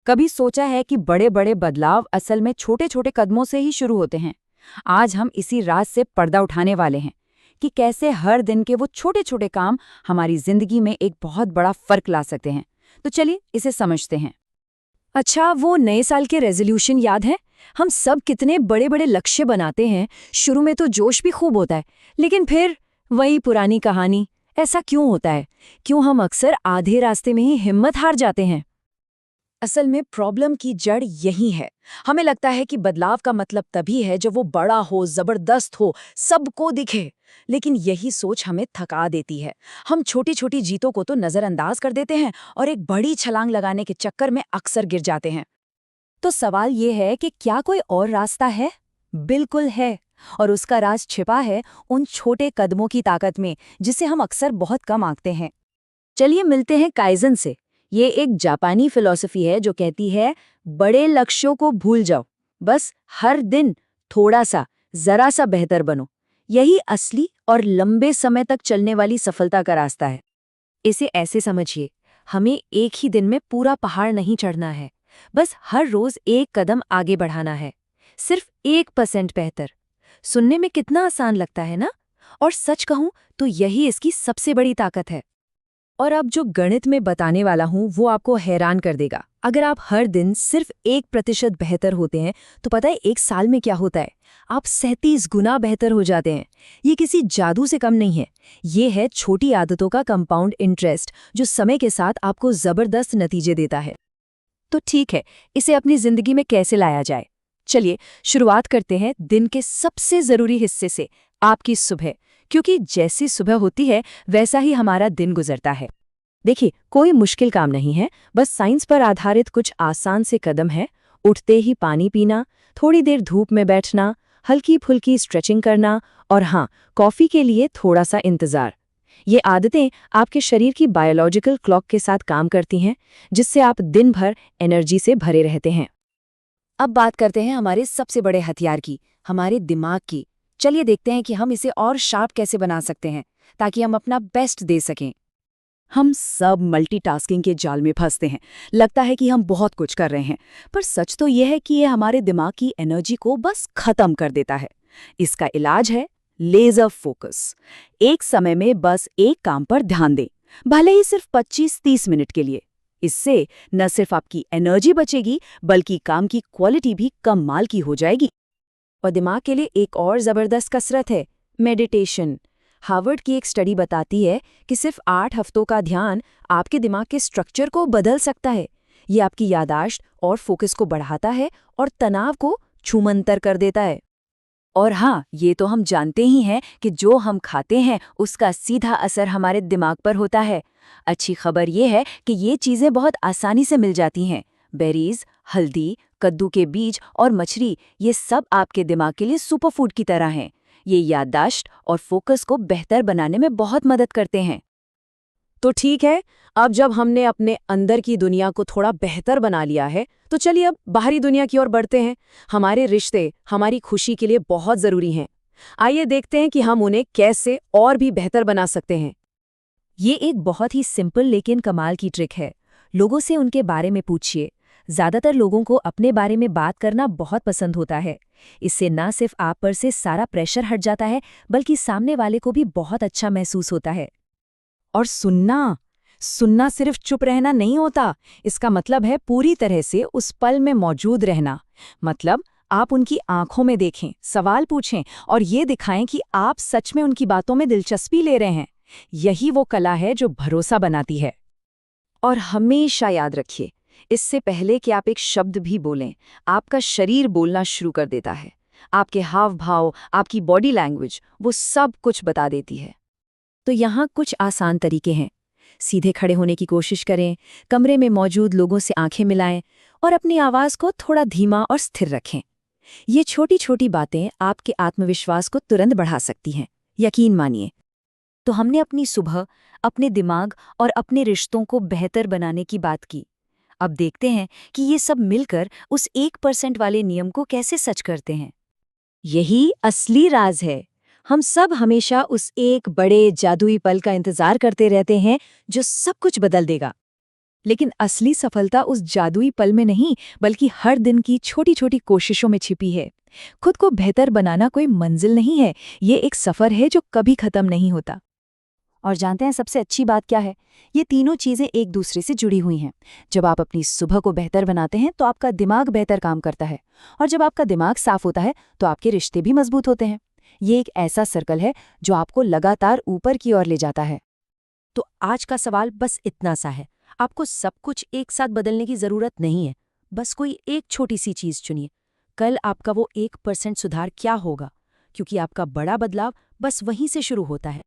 कभी सोचा है कि बड़े बड़े बदलाव असल में छोटे छोटे कदमों से ही शुरू होते हैं। आज हम इसी राज से पर्दा उठाने वाले हैं कि कैसे हर दिन के वो छोटे छोटे काम हमारी जिंदगी में एक बहुत बड़ा फर्क ला सकते हैं। तो चलिए इसे समझते हैं। अच्छा, वो नए साल के रेजोल्यूशन याद है? हम सब कितने बड़े बड़े लक्ष्य बनाते हैं। शुरू में तो जोश भी खूब होता है, लेकिन फिर वही पुरानी कहानी। ऐसा क्यों होता है? क्यों हम अक्सर आधे रास्ते में ही हिम्मत हार जाते हैं? असल में प्रॉब्लम की जड़ यही है। हमें लगता है कि बदलाव का मतलब तभी है जब वो बड़ा हो, जबरदस्त हो, सबको दिखे। लेकिन यही सोच हमें थका देती है। हम छोटी छोटी जीतों को तो नजरअंदाज कर देते हैं और एक बड़ी छलांग लगाने के चक्कर में अक्सर गिर जाते हैं। तो सवाल ये है कि क्या कोई और रास्ता है? बिल्कुल है। और उसका राज छिपा है उन छोटे कदमों की ताकत में, जिसे हम अक्सर बहुत कम आंकते हैं। चलिए मिलते हैं काइजन से। ये एक जापानी फिलॉसफी है जो कहती है, बड़े लक्ष्यों को भूल जाओ, बस हर दिन थोड़ा सा, जरा सा बेहतर बनो। यही असली और लंबे समय तक चलने वाली सफलता का रास्ता है। इसे ऐसे समझिए, हमें एक ही दिन में पूरा पहाड़ नहीं चढ़ना है, बस हर रोज एक कदम आगे बढ़ाना है। सिर्फ 1% बेहतर। सुनने में कितना आसान लगता है ना? और सच कहूं तो यही इसकी सबसे बड़ी ताकत है। और अब जो गणित में बताने वाला हूं वो आपको हैरान कर देगा। अगर आप हर दिन सिर्फ 1% बेहतर होते हैं तो पता है एक साल में क्या होता है? आप 37 गुना बेहतर हो जाते हैं। ये किसी जादू से कम नहीं है। ये है छोटी आदतों का कंपाउंड इंटरेस्ट, जो समय के साथ आपको जबरदस्त नतीजे देता है। तो ठीक है, इसे अपनी जिंदगी में कैसे लाया जाए? चलिए शुरुआत करते हैं दिन के सबसे जरूरी हिस्से से, आपकी सुबह। क्योंकि जैसी सुबह होती है वैसा ही हमारा दिन गुजरता है। देखिए, कोई मुश्किल काम नहीं है, बस साइंस पर आधारित कुछ आसान से कदम है। उठते ही पानी पीना, थोड़ी देर धूप में बैठना, हल्की फुल्की स्ट्रेचिंग करना, और हाँ, कॉफी के लिए थोड़ा सा इंतजार। ये आदतें आपके शरीर की बायोलॉजिकल क्लॉक के साथ काम करती हैं, जिससे आप दिन भर एनर्जी से भरे रहते हैं। अब बात करते हैं हमारे सबसे बड़े हथियार की, हमारे दिमाग की। चलिए देखते हैं कि हम इसे और शार्प कैसे बना सकते हैं, ताकि हम अपना बेस्ट दे सकें। हम सब मल्टीटास्किंग के जाल में फंसते हैं। लगता है कि हम बहुत कुछ कर रहे हैं, पर सच तो यह है कि ये हमारे दिमाग की एनर्जी को बस खत्म कर देता है। इसका इलाज है लेजर फोकस। एक समय में बस एक काम पर ध्यान दें, भले ही सिर्फ 25-30 मिनट के लिए। इससे न सिर्फ आपकी एनर्जी बचेगी, बल्कि काम की क्वालिटी भी कमाल की हो जाएगी। और दिमाग के लिए एक और जबरदस्त कसरत है, मेडिटेशन। हार्वर्ड की एक स्टडी बताती है कि सिर्फ 8 हफ्तों का ध्यान आपके दिमाग के स्ट्रक्चर को बदल सकता है। ये आपकी याददाश्त और फोकस को बढ़ाता है और तनाव को छूमंतर कर देता है। और हाँ, ये तो हम जानते ही हैं कि जो हम खाते हैं उसका सीधा असर हमारे दिमाग पर होता है। अच्छी खबर ये है कि ये चीज़ें बहुत आसानी से मिल जाती हैं। बेरीज, हल्दी, कद्दू के बीज और मछली, ये सब आपके दिमाग के लिए सुपरफूड की तरह हैं। ये याददाश्त और फोकस को बेहतर बनाने में बहुत मदद करते हैं। तो ठीक है, अब जब हमने अपने अंदर की दुनिया को थोड़ा बेहतर बना लिया है, तो चलिए अब बाहरी दुनिया की ओर बढ़ते हैं। हमारे रिश्ते हमारी खुशी के लिए बहुत ज़रूरी हैं। आइए देखते हैं कि हम उन्हें कैसे और भी बेहतर बना सकते हैं। ये एक बहुत ही सिंपल लेकिन कमाल की ट्रिक है। लोगों से उनके बारे में पूछिए। ज़्यादातर लोगों को अपने बारे में बात करना बहुत पसंद होता है। इससे ना सिर्फ आप पर से सारा प्रेशर हट जाता है, बल्कि सामने वाले को भी बहुत अच्छा महसूस होता है। और सुनना सुनना सिर्फ चुप रहना नहीं होता। इसका मतलब है पूरी तरह से उस पल में मौजूद रहना। मतलब आप उनकी आंखों में देखें, सवाल पूछें और ये दिखाएं कि आप सच में उनकी बातों में दिलचस्पी ले रहे हैं। यही वो कला है जो भरोसा बनाती है। और हमेशा याद रखिए, इससे पहले कि आप एक शब्द भी बोलें, आपका शरीर बोलना शुरू कर देता है। आपके हाव भाव, आपकी बॉडी लैंग्वेज, वो सब कुछ बता देती है। तो यहाँ कुछ आसान तरीके हैं। सीधे खड़े होने की कोशिश करें, कमरे में मौजूद लोगों से आंखें मिलाएं और अपनी आवाज़ को थोड़ा धीमा और स्थिर रखें। ये छोटी छोटी बातें आपके आत्मविश्वास को तुरंत बढ़ा सकती हैं, यकीन मानिए। तो हमने अपनी सुबह, अपने दिमाग और अपने रिश्तों को बेहतर बनाने की बात की। अब देखते हैं कि ये सब मिलकर उस 1% वाले नियम को कैसे सच करते हैं। यही असली राज है। हम सब हमेशा उस एक बड़े जादुई पल का इंतजार करते रहते हैं जो सब कुछ बदल देगा। लेकिन असली सफलता उस जादुई पल में नहीं, बल्कि हर दिन की छोटी छोटी कोशिशों में छिपी है। खुद को बेहतर बनाना कोई मंजिल नहीं है, ये एक सफर है जो कभी खत्म नहीं होता। और जानते हैं सबसे अच्छी बात क्या है? ये तीनों चीज़ें एक दूसरे से जुड़ी हुई हैं। जब आप अपनी सुबह को बेहतर बनाते हैं तो आपका दिमाग बेहतर काम करता है, और जब आपका दिमाग साफ होता है तो आपके रिश्ते भी मजबूत होते हैं। ये एक ऐसा सर्कल है जो आपको लगातार ऊपर की ओर ले जाता है। तो आज का सवाल बस इतना सा है, आपको सब कुछ एक साथ बदलने की ज़रूरत नहीं है। बस कोई एक छोटी सी चीज़ चुनिए। कल आपका वो 1% सुधार क्या होगा? क्योंकि आपका बड़ा बदलाव बस वहीं से शुरू होता है।